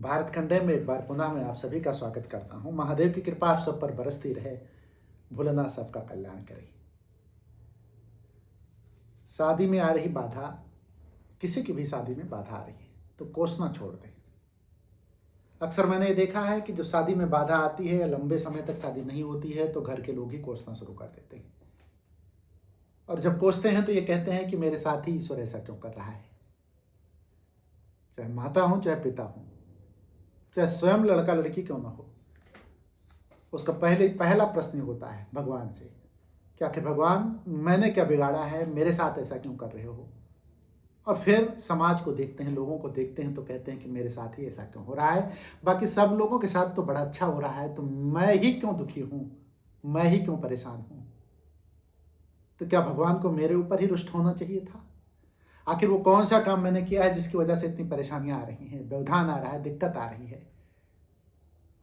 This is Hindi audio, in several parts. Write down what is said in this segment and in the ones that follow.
भारत खंडे में एक बार पुनः मैं आप सभी का स्वागत करता हूँ। महादेव की कृपा आप सब पर बरसती रहे, भोलेनाथ सबका कल्याण करे। शादी में आ रही बाधा, किसी की भी शादी में बाधा आ रही है तो कोसना छोड़ दें। अक्सर मैंने ये देखा है कि जब शादी में बाधा आती है या लंबे समय तक शादी नहीं होती है तो घर के लोग ही कोसना शुरू कर देते हैं, और जब कोसते हैं तो ये कहते हैं कि मेरे साथ ही ईश्वर ऐसा क्यों कर रहा है। चाहे माता हो चाहे पिता हो, चाहे स्वयं लड़का लड़की क्यों ना हो, उसका पहला प्रश्न होता है भगवान से कि आखिर भगवान मैंने क्या बिगाड़ा है, मेरे साथ ऐसा क्यों कर रहे हो। और फिर समाज को देखते हैं, लोगों को देखते हैं तो कहते हैं कि मेरे साथ ही ऐसा क्यों हो रहा है, बाकी सब लोगों के साथ तो बड़ा अच्छा हो रहा है, तो मैं ही क्यों दुखी हूं, मैं ही क्यों परेशान हूं। तो क्या भगवान को मेरे ऊपर ही रुष्ट होना चाहिए था? आखिर वो कौन सा काम मैंने किया है जिसकी वजह से इतनी परेशानियां आ रही हैं, व्यवधान आ रहा है, दिक्कत आ रही है।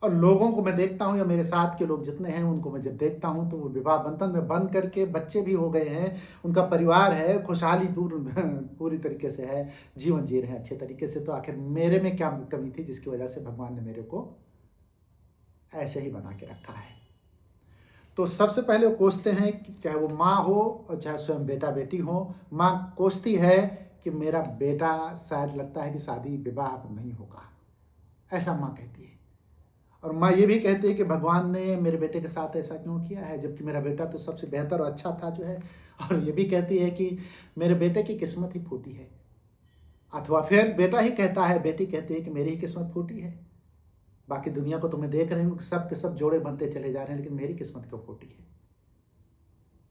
और लोगों को मैं देखता हूँ या मेरे साथ के लोग जितने हैं उनको मैं जब देखता हूँ तो वो विवाह बंधन में बंद करके बच्चे भी हो गए हैं, उनका परिवार है, खुशहाली पूरी तरीके से है, जीवन जी रहे हैं अच्छे तरीके से। तो आखिर मेरे में क्या कमी थी जिसकी वजह से भगवान ने मेरे को ऐसे ही बना के रखा है। तो सबसे पहले वो कोसते हैं कि चाहे वो माँ हो और चाहे स्वयं बेटा बेटी हो। माँ कोसती है कि मेरा बेटा शायद लगता है कि शादी विवाह अब नहीं होगा, ऐसा माँ कहती है। और माँ ये भी कहती है कि भगवान ने मेरे बेटे के साथ ऐसा क्यों किया है, जबकि मेरा बेटा तो सबसे बेहतर और अच्छा था जो है। और ये भी कहती है कि मेरे बेटे की किस्मत ही फूटी है, अथवा फिर बेटा ही कहता है, बेटी कहती है कि मेरी ही किस्मत फूटी है। बाकी दुनिया को तो मैं देख रही हूँ सब के सब जोड़े बनते चले जा रहे हैं, लेकिन मेरी किस्मत क्यों फूटी है।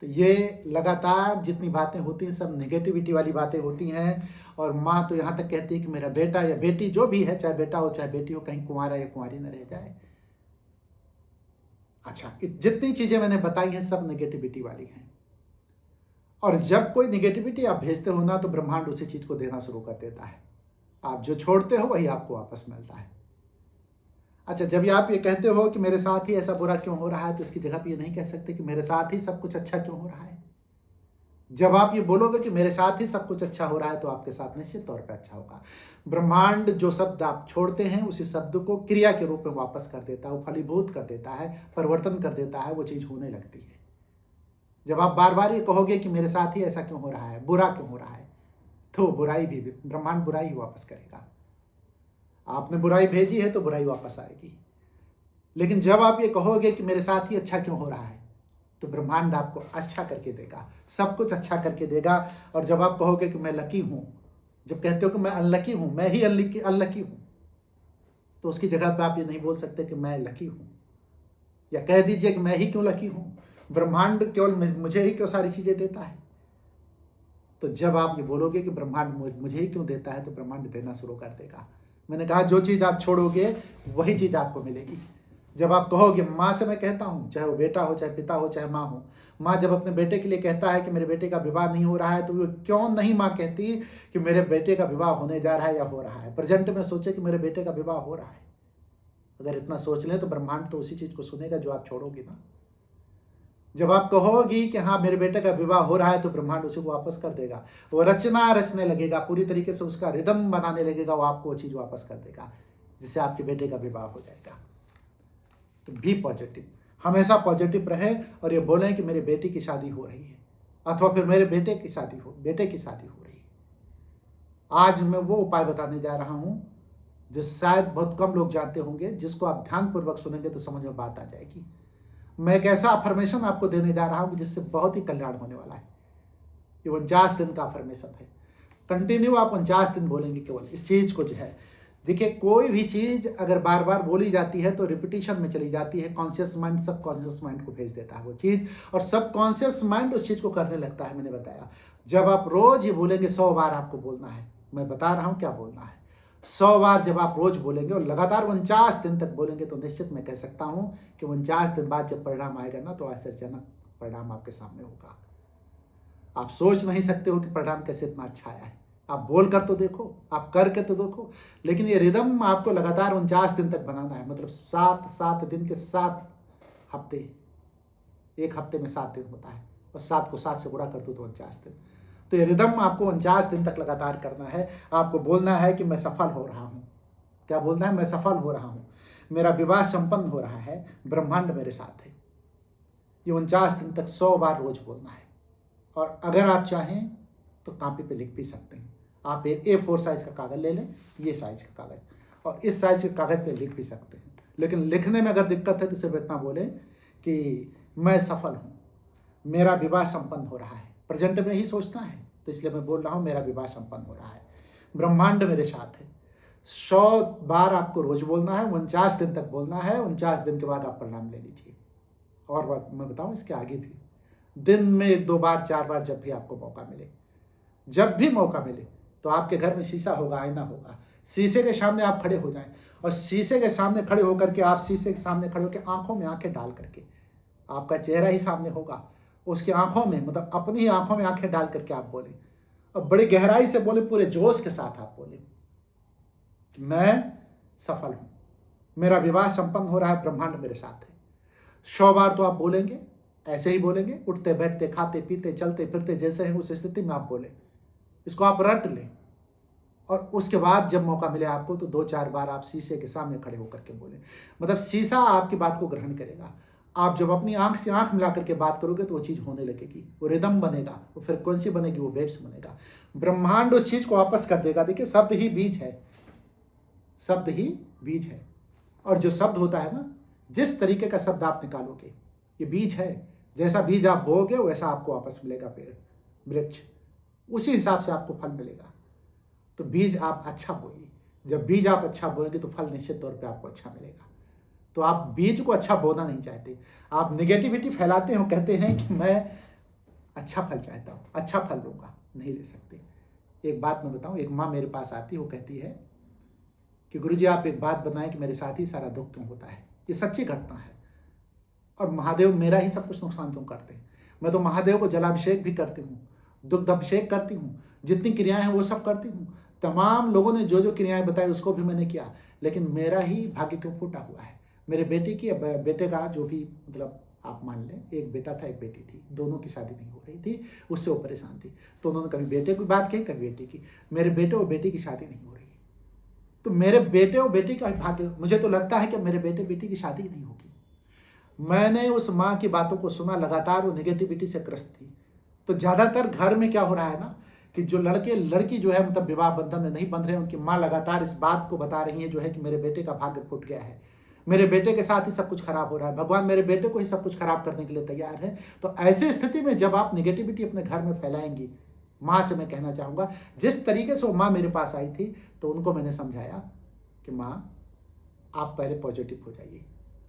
तो ये लगातार जितनी बातें होती हैं सब नेगेटिविटी वाली बातें होती हैं। और माँ तो यहाँ तक कहती है कि मेरा बेटा या बेटी जो भी है, चाहे बेटा हो चाहे बेटी हो, कहीं कुंवारा या कुंवारी न रह जाए। अच्छा, जितनी चीजें मैंने बताई हैं सब नेगेटिविटी वाली हैं। और जब कोई नेगेटिविटी आप भेजते हो ना तो ब्रह्मांड उसी चीज को देना शुरू कर देता है। आप जो छोड़ते हो वही आपको वापस मिलता है। अच्छा, जब आप ये कहते हो कि मेरे साथ ही ऐसा बुरा क्यों हो रहा है, तो इसकी जगह पे ये नहीं कह सकते कि मेरे साथ ही सब कुछ अच्छा क्यों हो रहा है। जब आप ये बोलोगे कि मेरे साथ ही सब कुछ अच्छा हो रहा है तो आपके साथ निश्चित तौर पे अच्छा होगा। ब्रह्मांड जो शब्द आप छोड़ते हैं उसी शब्द को क्रिया के रूप में वापस कर देता है, वो फलीभूत कर देता है, परिवर्तन कर देता है, वो चीज होने लगती है। जब आप बार बार ये कहोगे कि मेरे साथ ही ऐसा क्यों हो रहा है, बुरा क्यों हो रहा है, तो बुराई भी ब्रह्मांड बुराई वापस करेगा। आपने बुराई भेजी है तो बुराई वापस आएगी। लेकिन जब आप ये कहोगे कि मेरे साथ ही अच्छा क्यों हो रहा है, तो ब्रह्मांड आपको अच्छा करके देगा, सब कुछ अच्छा करके देगा। और जब आप कहोगे कि मैं लकी हूं, जब कहते हो कि मैं अनलकी हूं, मैं ही अनलकी हूं, तो उसकी जगह पे आप ये नहीं बोल सकते कि मैं लकी हूं, या कह दीजिए कि मैं ही क्यों लकी हूं, ब्रह्मांड केवल मुझे ही क्यों सारी चीजें देता है। तो जब आप ये बोलोगे कि ब्रह्मांड मुझे ही क्यों देता है, तो ब्रह्मांड देना शुरू कर देगा। मैंने कहा जो चीज आप छोड़ोगे वही चीज आपको मिलेगी। जब आप कहोगे, माँ से मैं कहता हूँ, चाहे वो बेटा हो चाहे पिता हो चाहे माँ हो, माँ जब अपने बेटे के लिए कहता है कि मेरे बेटे का विवाह नहीं हो रहा है, तो वो क्यों नहीं माँ कहती कि मेरे बेटे का विवाह होने जा रहा है या हो रहा है। प्रेजेंट में सोचे कि मेरे बेटे का विवाह हो रहा है। अगर इतना सोच लें तो ब्रह्मांड तो उसी चीज को सुनेगा जो आप छोड़ोगी ना। जब आप कहोगी कि हाँ मेरे बेटे का विवाह हो रहा है, तो ब्रह्मांड उसी को वापस कर देगा। वो रचना रचने लगेगा, पूरी तरीके से उसका रिदम बनाने लगेगा, वो आपको वो चीज वापस कर देगा जिससे आपके बेटे का विवाह हो जाएगा। तो बी पॉजिटिव, हमेशा पॉजिटिव रहे और ये बोलें कि मेरी बेटी की शादी हो रही है, अथवा फिर मेरे बेटे की शादी हो रही है। आज मैं वो उपाय बताने जा रहा हूं जो शायद बहुत कम लोग जानते होंगे, जिसको आप ध्यानपूर्वक सुनेंगे तो समझ में बात आ जाएगी। मैं एक ऐसा अफर्मेशन आपको देने जा रहा हूं जिससे बहुत ही कल्याण होने वाला है। ये 49 दिन का अफर्मेशन है। कंटिन्यू आप 49 दिन बोलेंगे केवल इस चीज को जो है। देखिए, कोई भी चीज अगर बार बार बोली जाती है तो रिपीटिशन में चली जाती है। कॉन्शियस माइंड सब कॉन्शियस माइंड को भेज देता है वो चीज, और सब कॉन्शियस माइंड उस चीज को करने लगता है। मैंने बताया, जब आप रोज ये बोलेंगे, 100 बार आपको बोलना है, मैं बता रहा हूं क्या बोलना है। 100 बार जब आप रोज बोलेंगे और लगातार 49 दिन तक बोलेंगे, तो निश्चित मैं कह सकता हूं कि 49 दिन बाद जब परिणाम आएगा ना, तो आश्चर्यजनक परिणाम आपके सामने होगा। आप सोच नहीं सकते हो कि परिणाम कैसे इतना अच्छा आया है। आप बोल कर तो देखो, आप करके तो देखो, लेकिन ये रिदम आपको लगातार 49 दिन तक बनाना है। मतलब 7 दिन के 7 हफ्ते, एक हफ्ते में 7 दिन होता है, और 7 को 7 से गुणा कर दो तो 49 दिन। तो ये रिदम आपको 49 दिन तक लगातार करना है। आपको बोलना है कि मैं सफल हो रहा हूं, क्या बोलना है? मैं सफल हो रहा हूँ, मेरा विवाह संपन्न हो रहा है, ब्रह्मांड मेरे साथ है। ये 49 दिन तक 100 बार रोज बोलना है। और अगर आप चाहें तो कापी पे लिख भी सकते हैं। आप A4 साइज का कागज ले लें, ये साइज का कागज, और इस साइज के कागज पे लिख भी सकते हैं। लेकिन लिखने में अगर दिक्कत है तो सिर्फ इतना बोले कि मैं सफल हूँ, मेरा विवाह संपन्न हो रहा है। प्रेजेंट में ही सोचना है, तो इसलिए मैं बोल रहा हूँ मेरा विवाह संपन्न हो रहा है, ब्रह्मांड मेरे साथ है। 100 बार आपको रोज बोलना है, 49 दिन तक बोलना है। 49 दिन के बाद आप परिणाम ले लीजिए। और बात मैं बताऊं इसके आगे भी, दिन में 1-2 बार 4 बार जब भी आपको मौका मिले, जब भी मौका मिले, तो आपके घर में शीशा होगा, आईना होगा, शीशे के सामने आप खड़े हो जाएं और शीशे के सामने खड़े होकर के आप शीशे के सामने खड़े होकर आंखों में आंखें डाल करके, आपका चेहरा ही सामने होगा, उसकी आंखों में, मतलब अपनी ही आंखों में आंखें डाल करके आप बोले और बड़ी गहराई से बोले, पूरे जोश के साथ आप बोले, मैं सफल हूं, मेरा विवाह संपन्न हो रहा है, ब्रह्मांड मेरे साथ है। 100 बार तो आप बोलेंगे, ऐसे ही बोलेंगे, उठते बैठते खाते पीते चलते फिरते जैसे हैं उस स्थिति में आप बोले। इसको आप रट लें और उसके बाद जब मौका मिले आपको तो 2-4 बार आप शीशे के सामने खड़े होकर के बोले। मतलब शीशा आपकी बात को ग्रहण करेगा। आप जब अपनी आंख से आंख मिला करके बात करोगे तो वो चीज होने लगेगी, वो रिदम बनेगा, वो फ्रिक्वेंसी बनेगी, वो वेव्स बनेगा, ब्रह्मांड उस चीज को वापस कर देगा। देखिए, शब्द ही बीज है, शब्द ही बीज है। और जो शब्द होता है ना, जिस तरीके का शब्द आप निकालोगे, ये बीज है। जैसा बीज आप बोओगे वैसा आपको वापस मिलेगा पेड़, वृक्ष, उसी हिसाब से आपको फल मिलेगा। तो बीज आप अच्छा बोइए। जब बीज आप अच्छा बोएंगे तो फल निश्चित तौर पे आपको अच्छा मिलेगा। तो आप बीज को अच्छा बोना नहीं चाहते, आप निगेटिविटी फैलाते हो, कहते हैं कि मैं अच्छा फल चाहता हूँ, अच्छा फल लूंगा, नहीं ले सकते। एक बात मैं बताऊं, एक माँ मेरे पास आती है, वो कहती है कि गुरुजी आप एक बात बताएं कि मेरे साथ ही सारा दुख क्यों होता है। ये सच्ची घटना है। और महादेव मेरा ही सब कुछ नुकसान क्यों करते हैं। मैं तो महादेव को जलाभिषेक भी करती हूँ, दुग्ध अभिषेक करती हूँ, जितनी क्रियाएं हैं वो सब करती हूँ। तमाम लोगों ने जो जो क्रियाएं बताई उसको भी मैंने किया, लेकिन मेरा ही भाग्य क्यों फूटा हुआ है। मेरे बेटे की, बेटे का जो भी, मतलब आप मान लें, एक बेटा था एक बेटी थी, दोनों की शादी नहीं हो रही थी, उससे वो परेशान थी। तो उन्होंने कभी बेटे की बात कही, कभी बेटी की। मेरे बेटे और बेटी की शादी नहीं हो रही। तो मेरे बेटे और बेटी का भाग्य, मुझे तो लगता है कि मेरे बेटे बेटी की शादी नहीं होगी। मैंने उस माँ की बातों को सुना, लगातार वो निगेटिविटी से ग्रस्त थी। तो ज़्यादातर घर में क्या हो रहा है ना, कि जो लड़के लड़की जो है, मतलब विवाह बंधन में नहीं बंध रहे हैं, उनकी माँ लगातार इस बात को बता रही है जो है कि मेरे बेटे का भाग्य फूट गया है, मेरे बेटे के साथ ही सब कुछ खराब हो रहा है, भगवान मेरे बेटे को ही सब कुछ खराब करने के लिए तैयार है। तो ऐसी स्थिति में जब आप निगेटिविटी अपने घर में फैलाएंगी, माँ से मैं कहना चाहूँगा, जिस तरीके से वो माँ मेरे पास आई थी, तो उनको मैंने समझाया कि माँ आप पहले पॉजिटिव हो जाइए।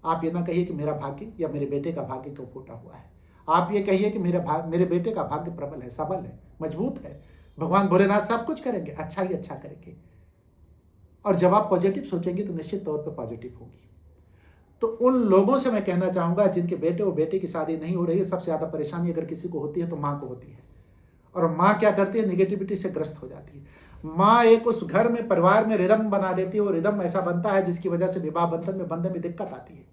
आप ये ना कहिए कि मेरा भाग्य या मेरे बेटे का भाग्य क्यों फूटा हुआ है। आप ये कहिए कि मेरे बेटे का भाग्य प्रबल है, सबल है, मजबूत है, भगवान भोलेनाथ सब कुछ करेंगे, अच्छा ही अच्छा करेंगे। और जब आप पॉजिटिव सोचेंगे तो निश्चित तौर पे पॉजिटिव होगी। तो उन लोगों से मैं कहना चाहूँगा जिनके बेटे और बेटे की शादी नहीं हो रही है, सबसे ज़्यादा परेशानी अगर किसी को होती है तो माँ को होती है। और माँ क्या करती है, निगेटिविटी से ग्रस्त हो जाती है। माँ एक उस घर में, परिवार में रिदम बना देती है, और रिदम ऐसा बनता है जिसकी वजह से विवाह बंधन में बंधने में दिक्कत आती है,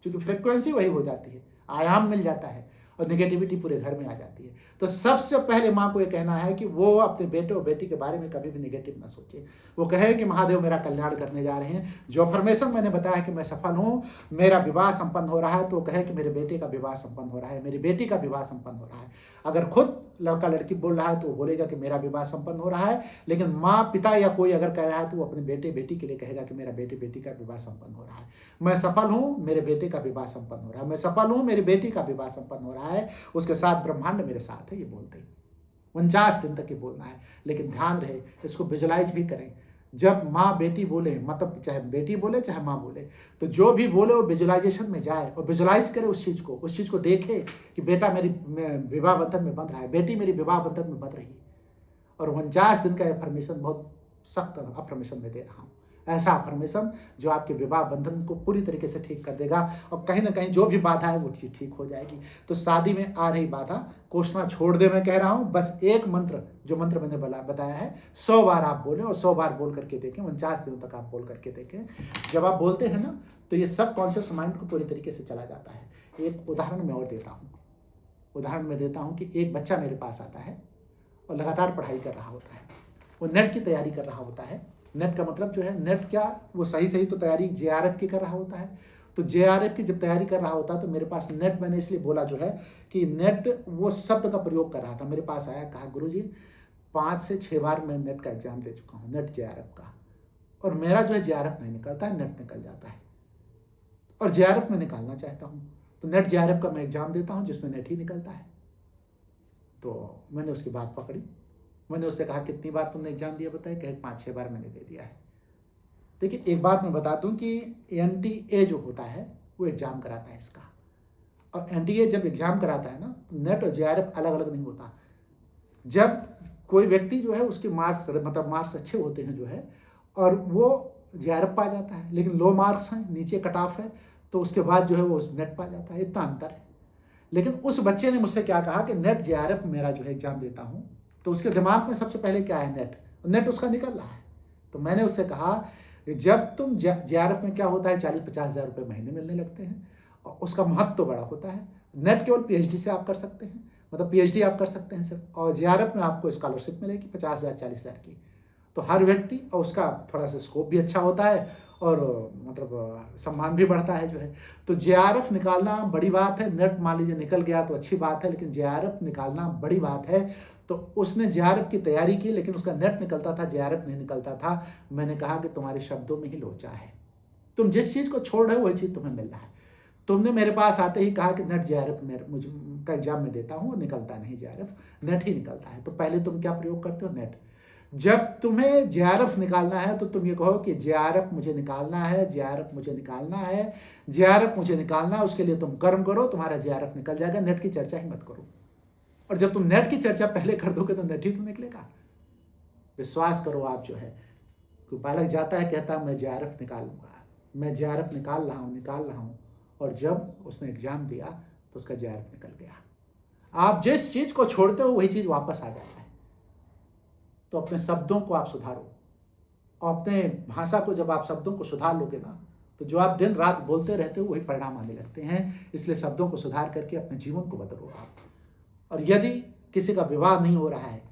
क्योंकि फ्रिक्वेंसी वही हो जाती है, आयाम मिल जाता है और निगेटिविटी पूरे घर में आ जाती है। तो सबसे पहले माँ को ये कहना है कि वो अपने बेटे और बेटी के बारे में कभी भी निगेटिव ना सोचे। वो कहे कि महादेव मेरा कल्याण करने जा रहे हैं। जो अफर्मेशन मैंने बताया कि मैं सफल हूँ, मेरा विवाह संपन्न हो रहा है, तो कहे कि मेरे बेटे का विवाह संपन्न हो रहा है, मेरी बेटी का विवाह संपन्न हो रहा है। अगर खुद लड़का लड़की बोल रहा है तो वो बोलेगा कि मेरा विवाह संपन्न हो रहा है, लेकिन माँ पिता या कोई अगर कह रहा है तो वो अपने बेटे बेटी के लिए कहेगा कि मेरा बेटे बेटी का विवाह संपन्न हो रहा है। मैं सफल हूँ, मेरे बेटे का विवाह संपन्न हो रहा है, मैं सफल हूँ, मेरी बेटी का विवाह संपन्न हो रहा है, उसके साथ ब्रह्मांड मेरे साथ है। ये बोलते हैं 49 दिन तक ये बोलना है। लेकिन ध्यान रहे, इसको विजुलाइज भी करें। जब माँ बेटी बोले, मतलब चाहे बेटी बोले चाहे माँ बोले, तो जो भी बोले वो विजुलाइजेशन में जाए और विजुलाइज करे उस चीज़ को देखे कि बेटा मेरी विवाह बंधन में बंध रहा है, बेटी मेरी विवाह बंधन में बंध रही है। और 49 दिन का अफर्मेशन बहुत सख्त अफर्मेशन में दे रहा हूँ, ऐसा अफर्मेशन जो आपके विवाह बंधन को पूरी तरीके से ठीक कर देगा, और कहीं ना कहीं जो भी बाधा है वो चीज ठीक हो जाएगी। तो शादी में आ रही बाधा कोसना छोड़ दे, मैं कह रहा हूँ। बस एक मंत्र, जो मंत्र मैंने बताया है, 100 बार आप बोलें और 100 बार बोल करके देखें, 49 दिनों तक आप बोल करके देखें। जब आप बोलते हैं ना तो ये सब कॉन्शियस माइंड को पूरी तरीके से चला जाता है। एक उदाहरण मैं और देता हूँ। उदाहरण मैं देता हूँ कि एक बच्चा मेरे पास आता है और लगातार पढ़ाई कर रहा होता है, वो नेट की तैयारी कर रहा होता है, नेट का मतलब जो है, नेट क्या, वो सही तो तैयारी जेआरएफ की कर रहा होता है। तो जेआरएफ की जब तैयारी कर रहा होता है तो मेरे पास नेट, मैंने इसलिए बोला जो है कि नेट वो शब्द का प्रयोग कर रहा था। मेरे पास आया, कहा गुरुजी 5 से 6 बार मैं नेट का एग्जाम दे चुका हूँ, नेट जेआरएफ का, और मेरा जो है जेआरएफ नहीं निकलता है, नेट निकल जाता है, और जेआरएफ में निकालना चाहता हूँ। तो नेट जेआरएफ का मैं एग्जाम देता हूँ जिसमें नेट ही निकलता है। तो मैंने उसकी बात पकड़ी। मैंने उससे कहा कितनी बार तुमने एग्जाम दिया बताया? कहे 5-6 बार मैंने दे दिया है। देखिए एक बात मैं बता दूं कि एनटीए जो होता है वो एग्जाम कराता है इसका, और एनटीए जब एग्जाम कराता है ना तो नेट और जेआरएफ अलग अलग नहीं होता। जब कोई व्यक्ति जो है उसके मार्क्स, मतलब मार्क्स अच्छे होते हैं जो है, और वो जेआरएफ पा जाता है, लेकिन लो मार्क्स हैं, नीचे कट ऑफ है, तो उसके बाद जो है वो नेट पा जाता है, इतना अंतर है। लेकिन उस बच्चे ने मुझसे क्या कहा कि नेट जेआरएफ मेरा जो है एग्जाम देता हूँ, तो उसके दिमाग में सबसे पहले क्या है? नेट। नेट उसका निकल रहा है। तो मैंने उससे कहा जब तुम जेआरएफ में क्या होता है, 40-50 हज़ार रुपये महीने मिलने लगते हैं, और उसका महत्व तो बड़ा होता है। नेट केवल पीएचडी से आप कर सकते हैं, मतलब पीएचडी आप कर सकते हैं सिर्फ, और जेआरएफ में आपको स्कॉलरशिप मिलेगी 50,000 40,000 की। तो हर व्यक्ति, और उसका थोड़ा सा स्कोप भी अच्छा होता है, और मतलब सम्मान भी बढ़ता है जो है। तो जेआरएफ निकालना बड़ी बात है। नेट मान लीजिए निकल गया तो अच्छी बात है, लेकिन जेआरएफ निकालना बड़ी बात है। तो उसने जेआरएफ की तैयारी की, लेकिन उसका नेट निकलता था, जेआरएफ नहीं निकलता था। मैंने कहा कि तुम्हारे शब्दों में ही लोचा है, तुम जिस चीज़ को छोड़ रहे हो वही चीज़ तुम्हें मिल रहा है। तुमने मेरे पास आते ही कहा कि नेट जेआरएफ मुझे का एग्जाम में देता हूँ, निकलता नहीं जेआरएफ, नेट ही निकलता है। तो पहले तुम क्या प्रयोग करते हो? नेट। जब तुम्हें जेआरएफ निकालना है तो तुम ये कहो कि जेआरएफ मुझे निकालना है, जेआरएफ मुझे निकालना है, जेआरएफ मुझे निकालना है, उसके लिए तुम कर्म करो, तुम्हारा जेआरएफ निकल जाएगा। नेट की चर्चा ही मत करो। और जब तुम नेट की चर्चा पहले कर दोगे तो नेट ही तो निकलेगा। विश्वास करो आप जो है, कोई बालक जाता है कहता है मैं जेआरएफ निकालूंगा, मैं जेआरएफ निकाल रहा हूँ, और जब उसने एग्जाम दिया तो उसका जेआरएफ निकल गया। आप जिस चीज को छोड़ते हो वही चीज वापस आ जाता है। तो अपने शब्दों को आप सुधारो, और अपने भाषा को जब आप शब्दों को सुधार लोगे ना, तो जो आप दिन रात बोलते रहते हो वही परिणाम आने लगते हैं। इसलिए शब्दों को सुधार करके अपने जीवन को बदलो आप। और यदि किसी का विवाह नहीं हो रहा है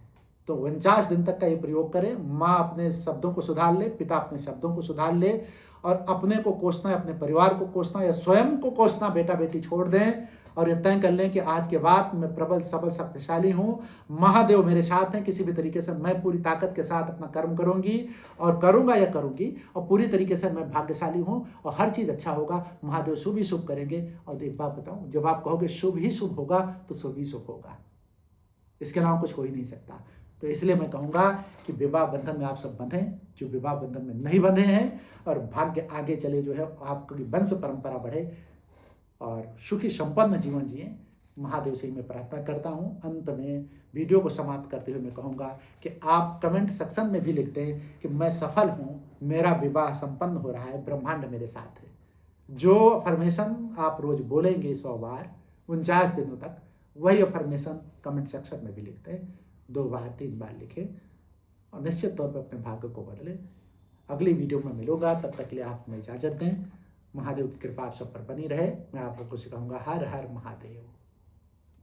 तो 49 दिन तक का ये प्रयोग करें। माँ अपने शब्दों को सुधार ले, पिता अपने शब्दों को सुधार ले, और अपने को कोसना, अपने परिवार को कोसना या स्वयं को कोसना बेटा बेटी छोड़ दें, और ये तय कर लें कि आज के बाद मैं प्रबल सबल शक्तिशाली हूँ, महादेव मेरे साथ हैं, किसी भी तरीके से मैं पूरी ताकत के साथ अपना कर्म करूंगी और करूंगा या करूंगी, और पूरी तरीके से मैं भाग्यशाली हूँ और हर चीज़ अच्छा होगा। महादेव शुभ ही शुभ करेंगे। और एक बात बताऊँ, जब आप कहोगे शुभ ही शुभ होगा तो शुभ ही शुभ होगा, इसके अलावा कुछ हो ही नहीं सकता। तो इसलिए मैं कहूँगा कि विवाह बंधन में आप सब बंधें, जो विवाह बंधन में नहीं बंधे हैं, और भाग्य आगे चले जो है, आपकी वंश परंपरा बढ़े और सुखी संपन्न जीवन जिए। महादेव से ही मैं प्रार्थना करता हूँ। अंत में वीडियो को समाप्त करते हुए मैं कहूँगा कि आप कमेंट सेक्शन में भी लिख दें कि मैं सफल हूँ, मेरा विवाह संपन्न हो रहा है, ब्रह्मांड मेरे साथ है। जो अफर्मेशन आप रोज बोलेंगे 100 बार 49 दिनों तक, वही अफर्मेशन कमेंट सेक्शन में भी लिखते हैं। 2 बार 3 बार लिखें और निश्चित तौर पर अपने भाग्य को बदलें। अगली वीडियो में मिलूंगा, तब तक के लिए आप हमें इजाज़त दें। महादेव की कृपा आप सब पर बनी रहे। मैं आप लोगों को सिखाऊंगा। हर हर महादेव।